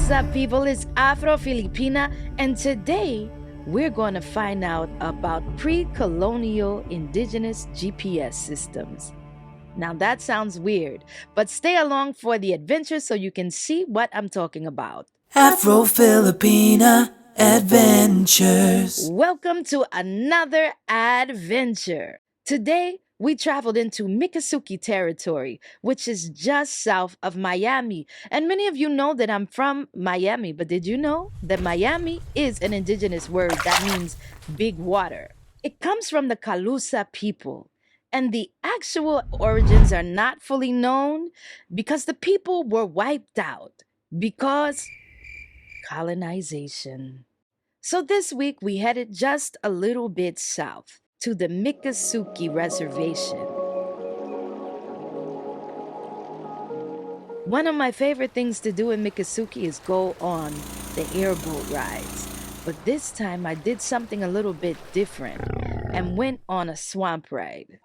What's up, people? It's AfroFilipina, and today we're going to find out about pre-colonial indigenous GPS systems. Now that sounds weird, but stay along for the adventure so you can see what I'm talking about. AfroFilipina Adventures. Welcome to another adventure. Today, we traveled into Miccosukee territory, which is just south of Mayamee. And many of you know that I'm from Miami, but did you know that Mayamee is an indigenous word that means big water? It comes from the Calusa people. And the actual origins are not fully known because the people were wiped out because colonization. So this week we headed just a little bit south to the Miccosukee Reservation. One of my favorite things to do in Miccosukee is go on the airboat rides. But this time I did something a little bit different and went on a swamp ride.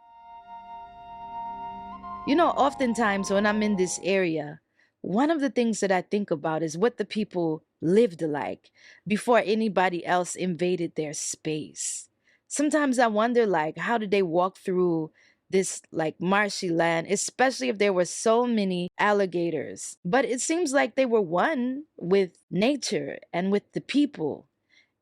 You know, oftentimes when I'm in this area, one of the things that I think about is what the people lived like before anybody else invaded their space. Sometimes I wonder, like, how did they walk through this, like, marshy land, especially if there were so many alligators? But it seems like they were one with nature and with the people.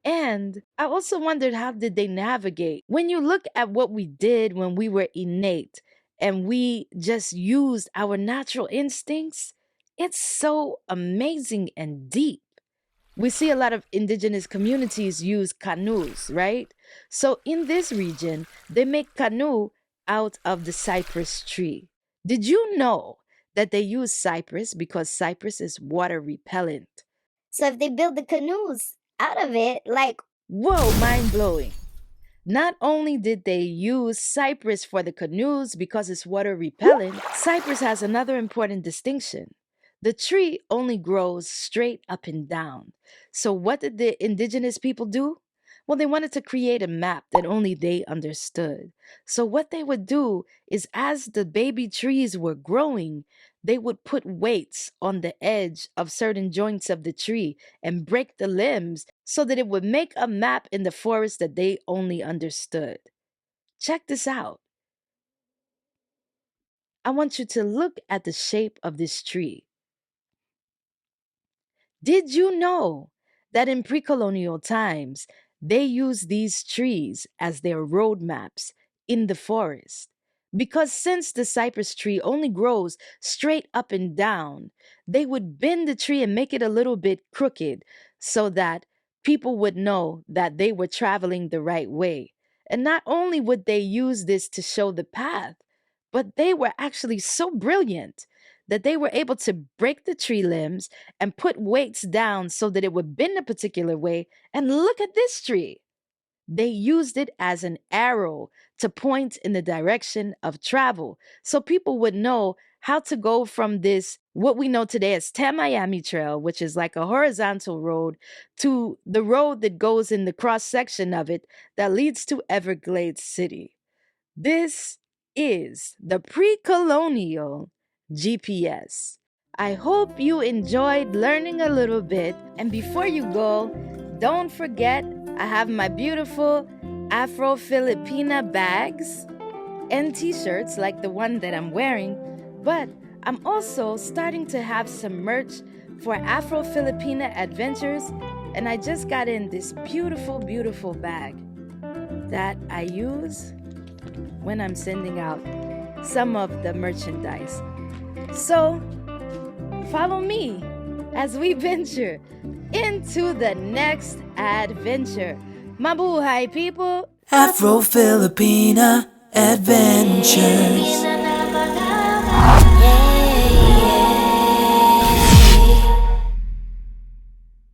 And I also wondered, how did they navigate? When you look at what we did when we were innate and we just used our natural instincts, it's so amazing and deep. We see a lot of indigenous communities use canoes, right? So in this region, they make canoe out of the cypress tree. Did you know that they use cypress because cypress is water repellent? So if they build the canoes out of it, like, Whoa, mind blowing. Not only did they use cypress for the canoes because it's water repellent, cypress has another important distinction. The tree only grows straight up and down. So, what did the indigenous people do? Well, they wanted to create a map that only they understood. So, what they would do is, as the baby trees were growing, they would put weights on the edge of certain joints of the tree and break the limbs so that it would make a map in the forest that they only understood. Check this out. I want you to look at the shape of this tree. Did you know that in pre-colonial times, they used these trees as their road maps in the forest? Because since the cypress tree only grows straight up and down, they would bend the tree and make it a little bit crooked so that people would know that they were traveling the right way. And not only would they use this to show the path, but they were actually so brilliant that they were able to break the tree limbs and put weights down so that it would bend a particular way. And look at this tree. They used it as an arrow to point in the direction of travel. So people would know how to go from this, what we know today as Mayamee Trail, which is like a horizontal road, to the road that goes in the cross section of it that leads to Everglades City. This is the pre-colonial GPS. I hope you enjoyed learning a little bit. And before you go, don't forget I have my beautiful AfroFilipina bags and t-shirts like the one that I'm wearing. But I'm also starting to have some merch for AfroFilipina Adventures. And I just got in this beautiful, beautiful bag that I use when I'm sending out some of the merchandise. So, follow me as we venture into the next adventure. Mabuhay, people! AfroFilipina Adventures.